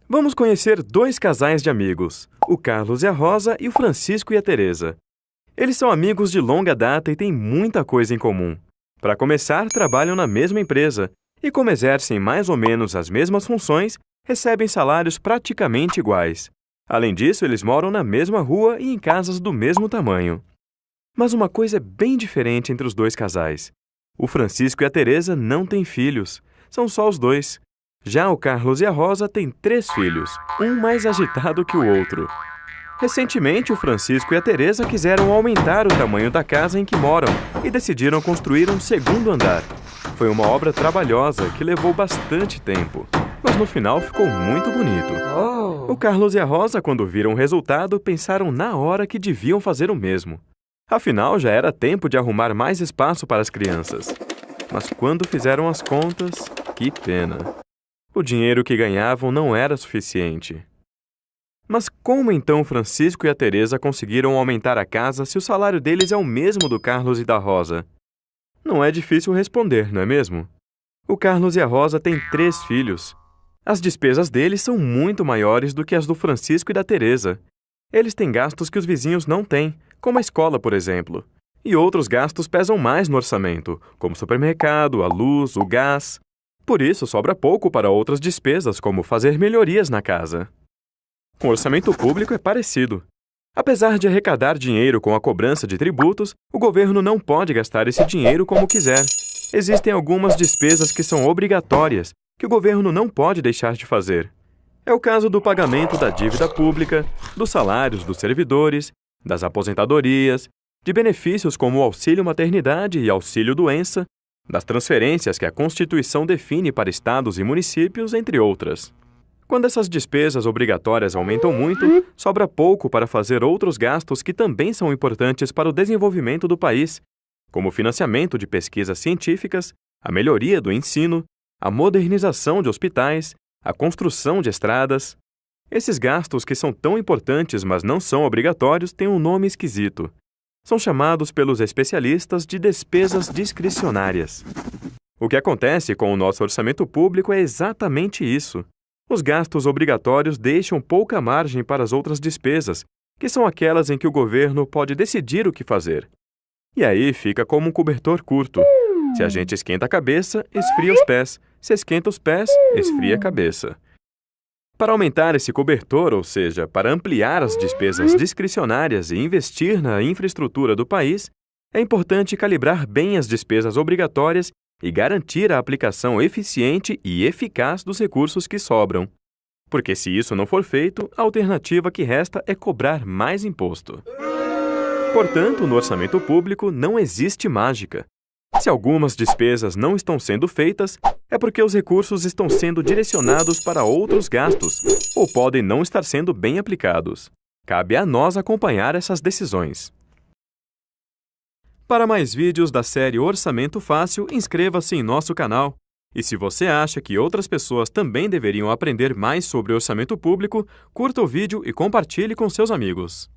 Vamos conhecer dois casais de amigos, o Carlos e a Rosa e o Francisco e a Teresa. Eles são amigos de longa data e têm muita coisa em comum. Para começar, trabalham na mesma empresa e, como exercem mais ou menos as mesmas funções, recebem salários praticamente iguais. Além disso, eles moram na mesma rua e em casas do mesmo tamanho. Mas uma coisa é bem diferente entre os dois casais. O Francisco e a Teresa não têm filhos, são só os dois. Já o Carlos e a Rosa têm 3 filhos, um mais agitado que o outro. Recentemente, o Francisco e a Teresa quiseram aumentar o tamanho da casa em que moram e decidiram construir um segundo andar. Foi uma obra trabalhosa que levou bastante tempo, mas no final ficou muito bonito. O Carlos e a Rosa, quando viram o resultado, pensaram na hora que deviam fazer o mesmo. Afinal, já era tempo de arrumar mais espaço para as crianças. Mas quando fizeram as contas, que pena! O dinheiro que ganhavam não era suficiente. Mas como então Francisco e a Teresa conseguiram aumentar a casa se o salário deles é o mesmo do Carlos e da Rosa? Não é difícil responder, não é mesmo? O Carlos e a Rosa têm 3 filhos. As despesas deles são muito maiores do que as do Francisco e da Teresa. Eles têm gastos que os vizinhos não têm, como a escola, por exemplo. E outros gastos pesam mais no orçamento, como o supermercado, a luz, o gás. Por isso, sobra pouco para outras despesas, como fazer melhorias na casa. O orçamento público é parecido. Apesar de arrecadar dinheiro com a cobrança de tributos, o governo não pode gastar esse dinheiro como quiser. Existem algumas despesas que são obrigatórias, que o governo não pode deixar de fazer. É o caso do pagamento da dívida pública, dos salários dos servidores, das aposentadorias, de benefícios como o auxílio-maternidade e auxílio-doença, das transferências que a Constituição define para estados e municípios, entre outras. Quando essas despesas obrigatórias aumentam muito, sobra pouco para fazer outros gastos que também são importantes para o desenvolvimento do país, como o financiamento de pesquisas científicas, a melhoria do ensino, a modernização de hospitais, a construção de estradas. Esses gastos que são tão importantes, mas não são obrigatórios, têm um nome esquisito. São chamados pelos especialistas de despesas discricionárias. O que acontece com o nosso orçamento público é exatamente isso. Os gastos obrigatórios deixam pouca margem para as outras despesas, que são aquelas em que o governo pode decidir o que fazer. E aí fica como um cobertor curto. Se a gente esquenta a cabeça, esfria os pés. Se esquenta os pés, esfria a cabeça. Para aumentar esse cobertor, ou seja, para ampliar as despesas discricionárias e investir na infraestrutura do país, é importante calibrar bem as despesas obrigatórias e garantir a aplicação eficiente e eficaz dos recursos que sobram. Porque se isso não for feito, a alternativa que resta é cobrar mais imposto. Portanto, no orçamento público não existe mágica. Se algumas despesas não estão sendo feitas, é porque os recursos estão sendo direcionados para outros gastos ou podem não estar sendo bem aplicados. Cabe a nós acompanhar essas decisões. Para mais vídeos da série Orçamento Fácil, inscreva-se em nosso canal. E se você acha que outras pessoas também deveriam aprender mais sobre orçamento público, curta o vídeo e compartilhe com seus amigos.